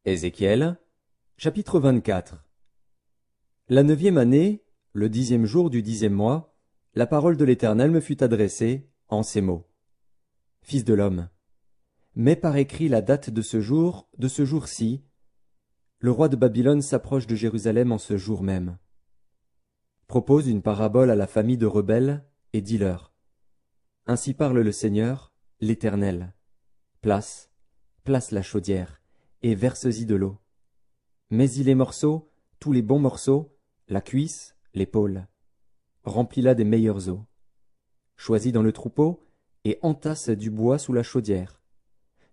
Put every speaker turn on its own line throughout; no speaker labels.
Ézéchiel, chapitre 24. La 9e année, le 10e jour du 10e mois, la parole de l'Éternel me fut adressée en ces mots. Fils de l'homme, mets par écrit la date de ce jour-ci. Le roi de Babylone s'approche de Jérusalem en ce jour même. Propose une parabole à la famille de rebelles et dis-leur. Ainsi parle le Seigneur, l'Éternel. Place la chaudière, et verse-y de l'eau. Mets-y les morceaux, tous les bons morceaux, la cuisse, l'épaule. Remplis-la des meilleures eaux. Choisis dans le troupeau, et entasse du bois sous la chaudière.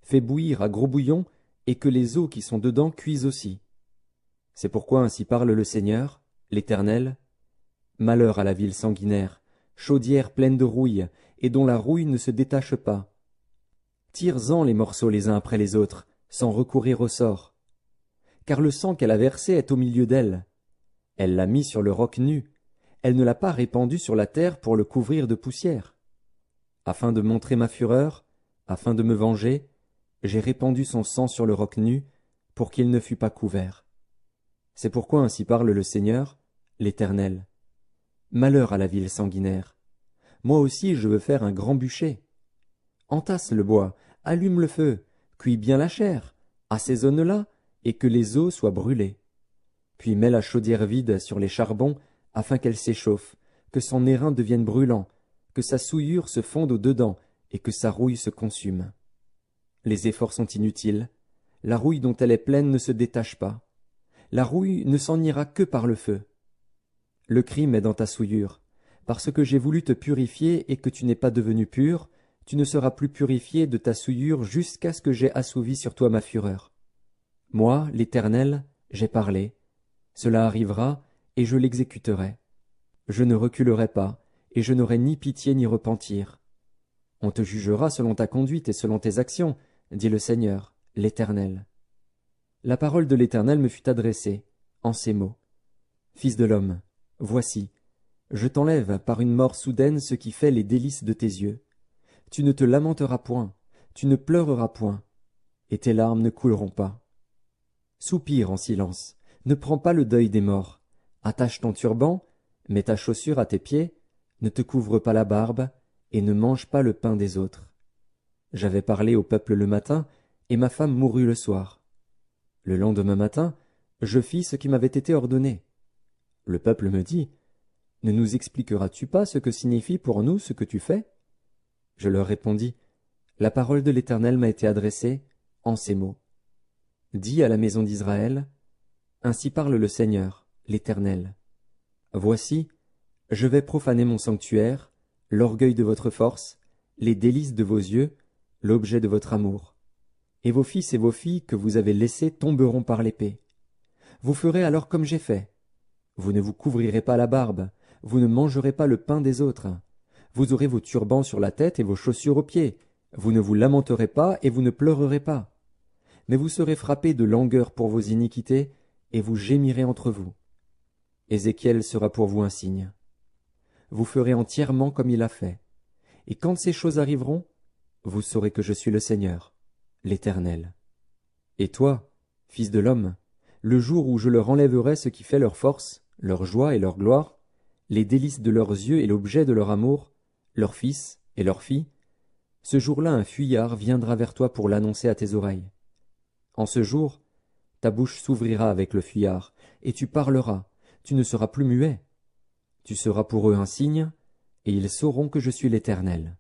Fais bouillir à gros bouillon, et que les eaux qui sont dedans cuisent aussi. C'est pourquoi ainsi parle le Seigneur, l'Éternel. Malheur à la ville sanguinaire, chaudière pleine de rouille, et dont la rouille ne se détache pas. Tire-en les morceaux les uns après les autres, sans recourir au sort. Car le sang qu'elle a versé est au milieu d'elle. Elle l'a mis sur le roc nu, elle ne l'a pas répandu sur la terre pour le couvrir de poussière. Afin de montrer ma fureur, afin de me venger, j'ai répandu son sang sur le roc nu, pour qu'il ne fût pas couvert. C'est pourquoi ainsi parle le Seigneur, l'Éternel. Malheur à la ville sanguinaire. Moi aussi je veux faire un grand bûcher. Entasse le bois, allume le feu, cuis bien la chair, assaisonne-la, et que les os soient brûlés. Puis mets la chaudière vide sur les charbons, afin qu'elle s'échauffe, que son airain devienne brûlant, que sa souillure se fonde au-dedans, et que sa rouille se consume. Les efforts sont inutiles, la rouille dont elle est pleine ne se détache pas. La rouille ne s'en ira que par le feu. Le crime est dans ta souillure, parce que j'ai voulu te purifier et que tu n'es pas devenu pur, tu ne seras plus purifié de ta souillure jusqu'à ce que j'aie assouvi sur toi ma fureur. Moi, l'Éternel, j'ai parlé. Cela arrivera, et je l'exécuterai. Je ne reculerai pas, et je n'aurai ni pitié ni repentir. On te jugera selon ta conduite et selon tes actions, dit le Seigneur, l'Éternel. La parole de l'Éternel me fut adressée, en ces mots. Fils de l'homme, voici, je t'enlève par une mort soudaine ce qui fait les délices de tes yeux. Tu ne te lamenteras point, tu ne pleureras point, et tes larmes ne couleront pas. Soupire en silence, ne prends pas le deuil des morts. Attache ton turban, mets ta chaussure à tes pieds, ne te couvre pas la barbe, et ne mange pas le pain des autres. J'avais parlé au peuple le matin, et ma femme mourut le soir. Le lendemain matin, je fis ce qui m'avait été ordonné. Le peuple me dit, « Ne nous expliqueras-tu pas ce que signifie pour nous ce que tu fais ?» Je leur répondis, « La parole de l'Éternel m'a été adressée en ces mots. Dis à la maison d'Israël, ainsi parle le Seigneur, l'Éternel. Voici, je vais profaner mon sanctuaire, l'orgueil de votre force, les délices de vos yeux, l'objet de votre amour. Et vos fils et vos filles que vous avez laissés tomberont par l'épée. Vous ferez alors comme j'ai fait. Vous ne vous couvrirez pas la barbe, vous ne mangerez pas le pain des autres. Vous aurez vos turbans sur la tête et vos chaussures aux pieds. Vous ne vous lamenterez pas et vous ne pleurerez pas. Mais vous serez frappés de langueur pour vos iniquités, et vous gémirez entre vous. Ézéchiel sera pour vous un signe. Vous ferez entièrement comme il a fait. Et quand ces choses arriveront, vous saurez que je suis le Seigneur, l'Éternel. Et toi, fils de l'homme, le jour où je leur enlèverai ce qui fait leur force, leur joie et leur gloire, les délices de leurs yeux et l'objet de leur amour, leurs fils et leurs filles, ce jour-là un fuyard viendra vers toi pour l'annoncer à tes oreilles. En ce jour, ta bouche s'ouvrira avec le fuyard, et tu parleras, tu ne seras plus muet. Tu seras pour eux un signe, et ils sauront que je suis l'Éternel.